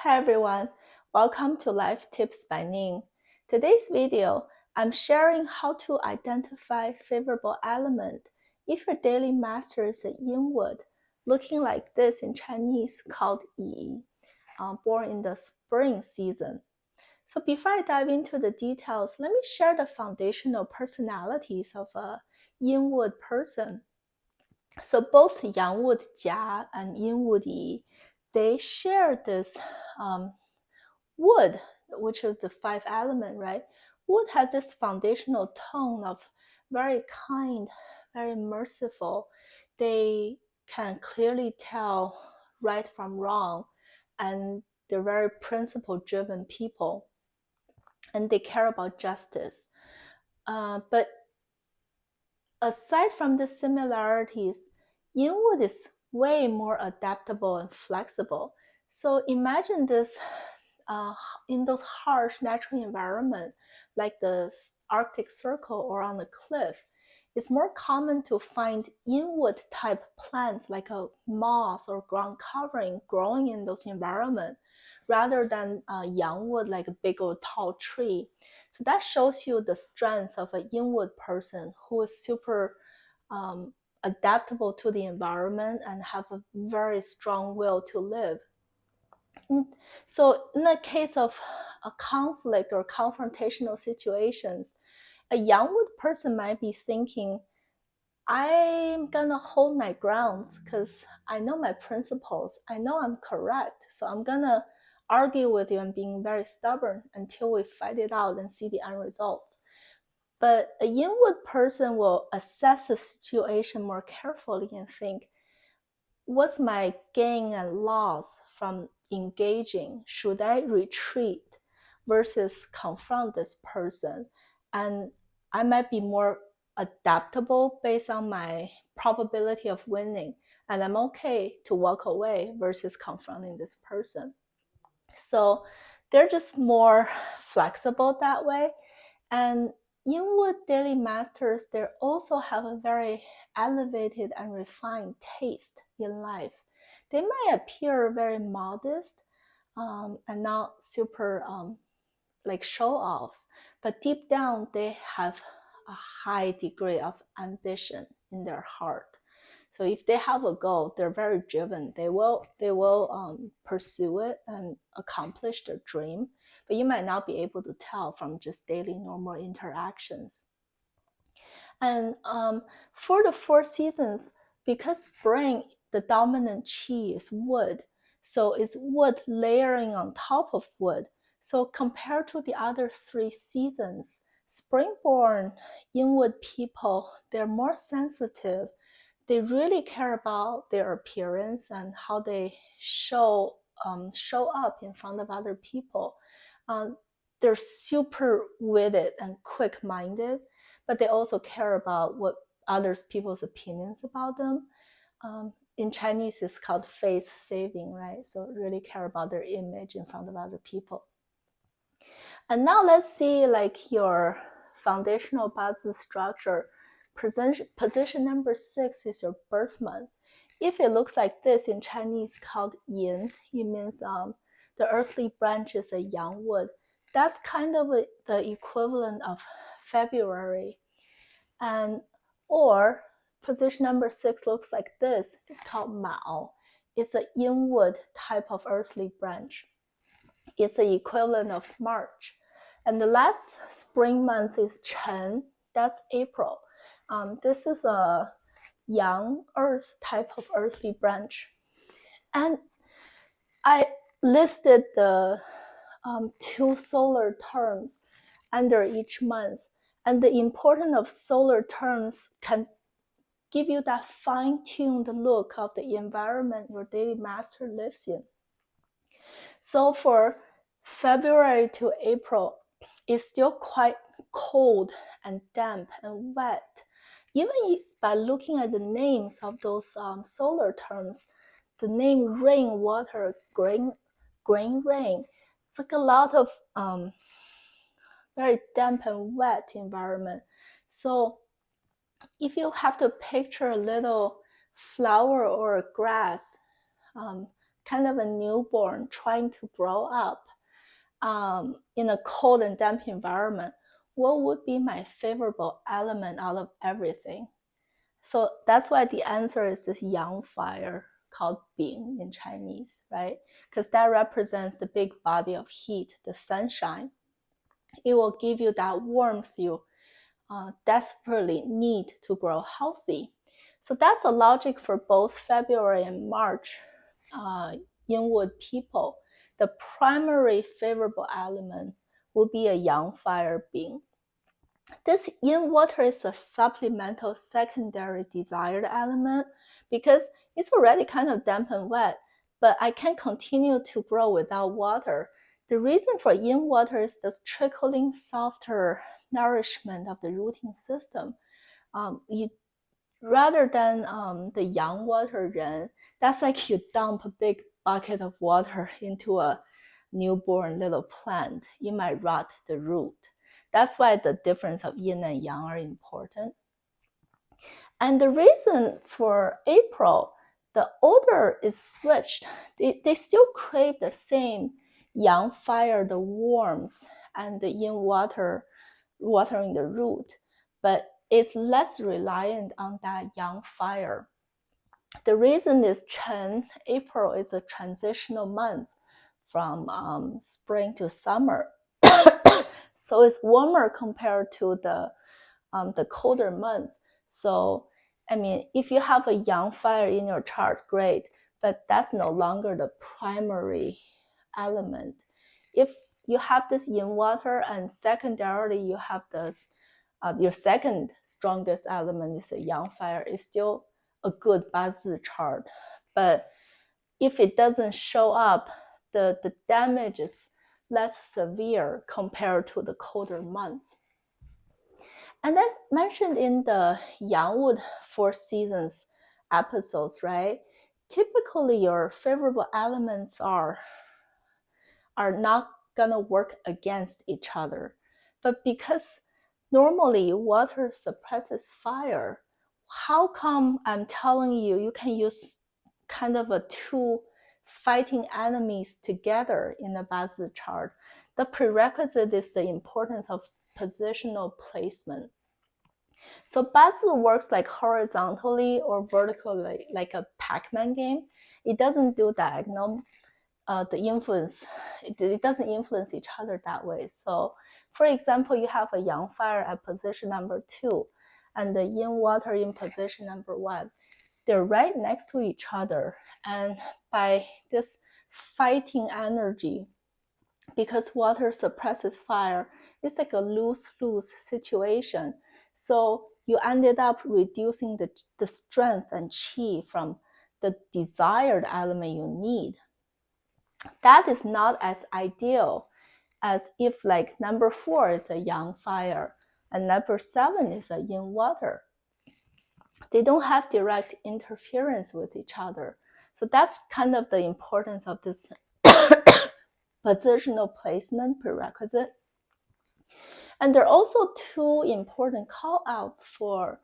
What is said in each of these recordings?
Hi everyone, welcome to Life Tips by Ning. Today's video, I'm sharing how to identify favorable element if your daily master is a Yin Wood, looking like this in Chinese called Yi, born in the spring season. So before I dive into the details, let me share the foundational personalities of a Yin Wood person. So both Yang Wood Jia and Yin Wood Yi, they share this wood, which is the five element, right? Wood has this foundational tone of very kind, very merciful. They can clearly tell right from wrong, and they're very principle driven people, and they care about justice. But aside from the similarities, Yin Wood is way more adaptable and flexible. So imagine this uh, in those harsh natural environment like the Arctic Circle or on a cliff. It's more common to find Yin Wood type plants like a moss or ground covering growing in those environments rather than Yang Wood like a big old tall tree. So that shows you the strength of a Yin Wood person who is super adaptable to the environment and have a very strong will to live. So in the case of a conflict or confrontational situations, a Yang Wood person might be thinking, I'm gonna hold my grounds because I know my principles. I know I'm correct. So I'm gonna argue with you and being very stubborn until we fight it out and see the end results. But a Yin Wood person will assess the situation more carefully and think, what's my gain and loss from engaging? Should I retreat versus confront this person? And I might be more adaptable based on my probability of winning. And I'm okay to walk away versus confronting this person. So they're just more flexible that way. And Yin Wood daily masters, they also have a very elevated and refined taste in life. They might appear very modest and not super like show-offs, but deep down they have a high degree of ambition in their heart. So if they have a goal, they're very driven. They will pursue it and accomplish their dream. But you might not be able to tell from just daily normal interactions. And for the four seasons, because spring, the dominant qi is wood, so it's wood layering on top of wood. So compared to the other three seasons, spring-born Yin-Wood people, they're more sensitive. They really care about their appearance and how they show up in front of other people. They're super witted and quick-minded, but they also care about what others people's opinions about them. In Chinese, it's called face saving, right? So really care about their image in front of other people. And now let's see like your foundational basis structure. Position number 6 is your birth month. If it looks like this in Chinese called Yin, it means the earthly branch is a Yang Wood. That's kind of the equivalent of February. And or position number 6 looks like this. It's called Mao. It's a Yin Wood type of earthly branch. It's the equivalent of March. And the last spring month is Chen, that's April. This is a young earth type of earthly branch. And I listed the 2 solar terms under each month. And the importance of solar terms can give you that fine-tuned look of the environment your daily master lives in. So for February to April, it's still quite cold and damp and wet. Even by looking at the names of those solar terms, the name rain, water, grain, rain, it's like a lot of very damp and wet environment. So if you have to picture a little flower or a grass kind of a newborn trying to grow up in a cold and damp environment, what would be my favorable element out of everything? So that's why the answer is this yang fire called Bing in Chinese, right? Because that represents the big body of heat, the sunshine. It will give you that warmth you desperately need to grow healthy. So that's the logic for both February and March Yin Wood people. The primary favorable element will be a yang fire Bing. This yin water is a supplemental secondary desired element because it's already kind of damp and wet, but I can continue to grow without water. The reason for yin water is the trickling softer nourishment of the rooting system. Rather than the yang water ren, that's like you dump a big bucket of water into a newborn little plant. It might rot the root. That's why the difference of yin and yang are important. And the reason for April, the order is switched. They still crave the same yang fire, the warmth, and the yin water, watering the root, but it's less reliant on that yang fire. The reason is Chen, April is a transitional month from spring to summer. So it's warmer compared to the colder months. So, I mean, if you have a yang fire in your chart, great, but that's no longer the primary element. If you have this yin water and secondarily you have this, your second strongest element is a yang fire, it's still a good bazi chart. But if it doesn't show up, the damage is less severe compared to the colder months. And as mentioned in the Yang Wood Four Seasons episodes, right? Typically, your favorable elements are not gonna work against each other. But because normally water suppresses fire, how come I'm telling you you can use kind of a two fighting enemies together in a Bazi chart? The prerequisite is the importance of positional placement. So Bazi works like horizontally or vertically, like a Pac-Man game. It doesn't do diagonal. The influence, it doesn't influence each other that way. So, for example, you have a yang fire at position number 2 and the yin water in position number 1. They're right next to each other, and by this fighting energy, because water suppresses fire, it's like a lose-lose situation. So you ended up reducing the strength and qi from the desired element you need. That is not as ideal as if like number 4 is a yang fire and number 7 is a yin water. They don't have direct interference with each other. So that's kind of the importance of this positional placement prerequisite. And there are also two important call-outs for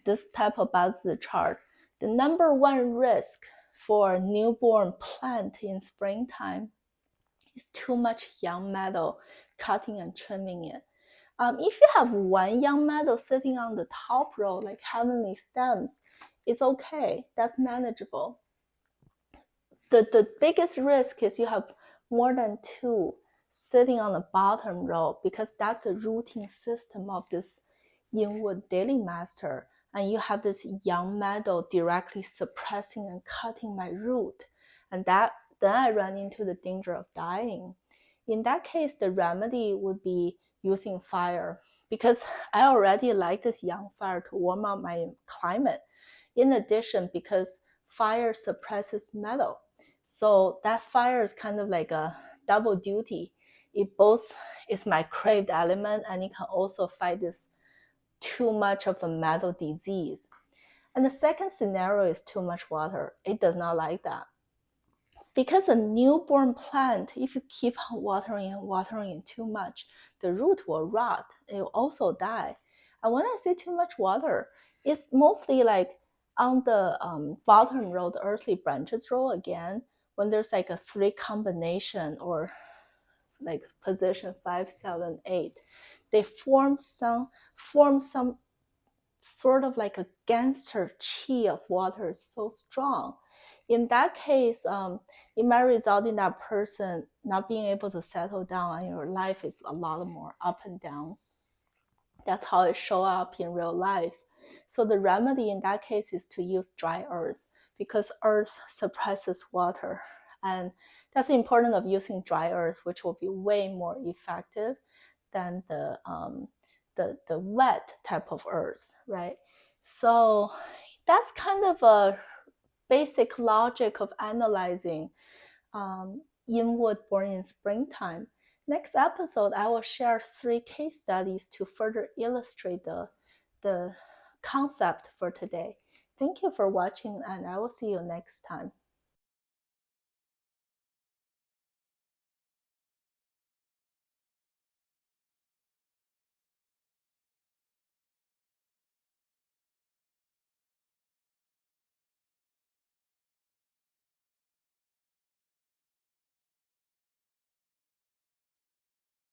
this type of Bazi chart. The number 1 risk for newborn plant in springtime is too much young meadow, cutting and trimming it. If you have one young meadow sitting on the top row, like heavenly stems, it's okay, that's manageable. The biggest risk is you have more than 2 sitting on the bottom row, because that's a rooting system of this Yin Wood daily master, and you have this young meadow directly suppressing and cutting my root, and then I run into the danger of dying. In that case, the remedy would be using fire, because I already like this young fire to warm up my climate. In addition, because fire suppresses metal, so that fire is kind of like a double duty. It both is my craved element, and it can also fight this too much of a metal disease. And the second scenario is too much water. It does not like that. Because a newborn plant, if you keep on watering and watering it too much, the root will rot. It will also die. And when I say too much water, it's mostly like on the bottom row, the earthly branches row again. when there's like a 3 combination or like position 5, 7, 8, they form some sort of like a gangster chi of water is so strong. In that case, it might result in that person not being able to settle down, and your life is a lot more up and downs. That's how it show up in real life. So the remedy in that case is to use dry earth, because earth suppresses water. And that's the importance of using dry earth, which will be way more effective than the wet type of earth, right? So that's kind of a basic logic of analyzing Yin Wood born in springtime. Next episode, I will share 3 case studies to further illustrate the concept for today. Thank you for watching, and I will see you next time.